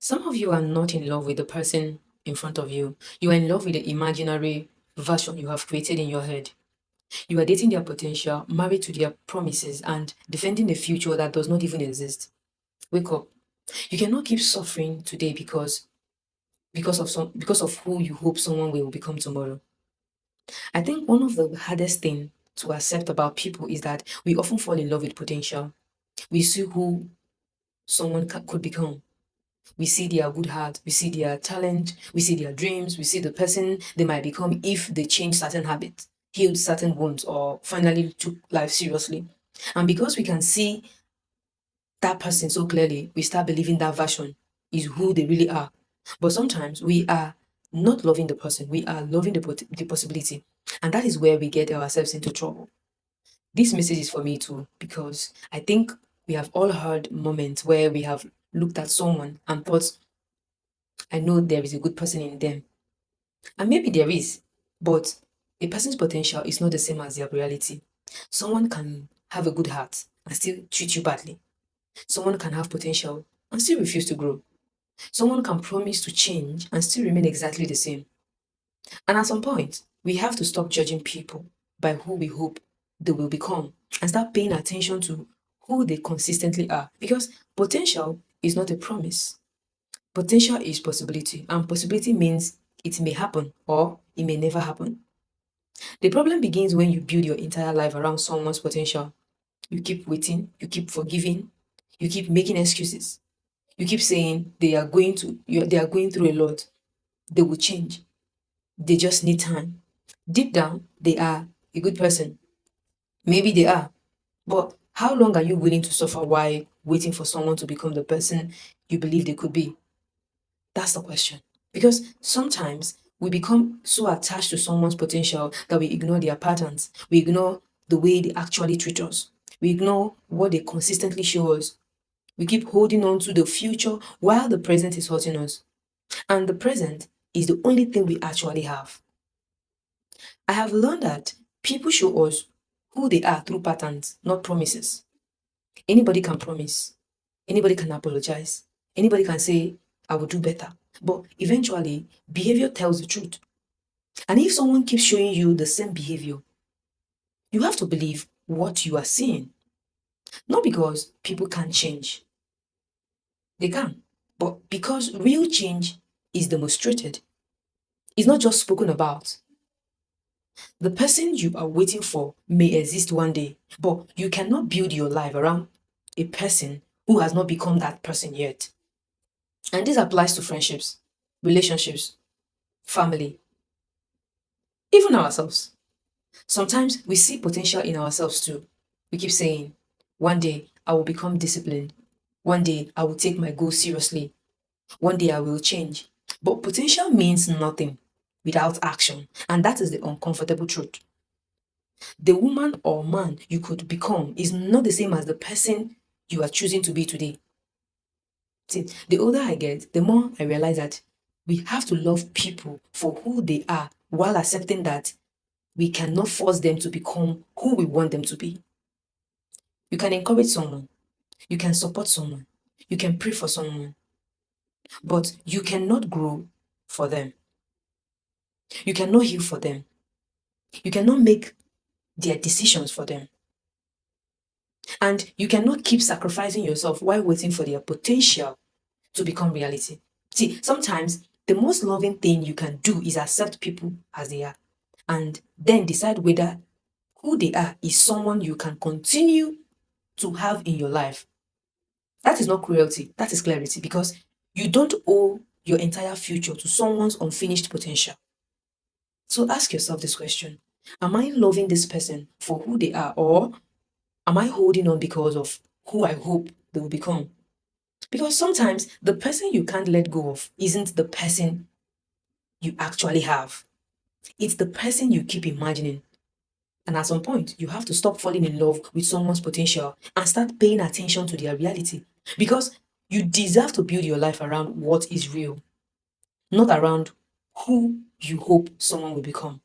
Some of you are not in love with the person in front of you. You are in love with the imaginary version you have created in your head. You are dating their potential, married to their promises, and defending a future that does not even exist. Wake up. You cannot keep suffering today because of who you hope someone will become tomorrow. I think one of the hardest thing to accept about people is that we often fall in love with potential. We see who someone could become. We see their good heart, we see their talent, we see their dreams, we see the person they might become if they change certain habits, healed certain wounds, or finally took life seriously. And because we can see that person so clearly, we start believing that version is who they really are. But sometimes we are not loving the person, we are loving the possibility. And that is where we get ourselves into trouble. This message is for me too, because I think we have all heard moments where we have looked at someone and thought, I know there is a good person in them. And maybe there is, but a person's potential is not the same as their reality. Someone can have a good heart and still treat you badly. Someone can have potential and still refuse to grow. Someone can promise to change and still remain exactly the same. And at some point, we have to stop judging people by who we hope they will become and start paying attention to who they consistently are. Because potential is not a promise. Potential is possibility, and possibility means it may happen or it may never happen. The problem begins when you build your entire life around someone's potential. You keep waiting, you keep forgiving, you keep making excuses. You keep saying they are going through a lot. They will change. They just need time. Deep down, they are a good person. Maybe they are. But how long are you willing to suffer while waiting for someone to become the person you believe they could be? That's the question. Because sometimes we become so attached to someone's potential that we ignore their patterns. We ignore the way they actually treat us. We ignore what they consistently show us. We keep holding on to the future while the present is hurting us. And the present is the only thing we actually have. I have learned that people show us who they are through patterns, not promises. Anybody can promise. Anybody can apologize. Anybody can say, I will do better. But eventually, behavior tells the truth. And if someone keeps showing you the same behavior, you have to believe what you are seeing. Not because people can't change, they can, but because real change is demonstrated. It's not just spoken about. The person you are waiting for may exist one day, but you cannot build your life around a person who has not become that person yet. And this applies to friendships, relationships, family, even ourselves. Sometimes we see potential in ourselves too. We keep saying, one day I will become disciplined. One day I will take my goals seriously. One day I will change. But potential means nothing without action. And that is the uncomfortable truth. The woman or man you could become is not the same as the person you are choosing to be today. See, the older I get, the more I realize that we have to love people for who they are while accepting that we cannot force them to become who we want them to be. You can encourage someone, you can support someone, you can pray for someone, but you cannot grow for them. You cannot heal for them. You cannot make their decisions for them. And you cannot keep sacrificing yourself while waiting for their potential to become reality. See, sometimes the most loving thing you can do is accept people as they are and then decide whether who they are is someone you can continue to have in your life. That is not cruelty, that is clarity because you don't owe your entire future to someone's unfinished potential. So ask yourself this question. Am I loving this person for who they are, or am I holding on because of who I hope they will become? Because sometimes the person you can't let go of isn't the person you actually have. It's the person you keep imagining. And at some point, you have to stop falling in love with someone's potential and start paying attention to their reality. Because you deserve to build your life around what is real, not around who you hope someone will become.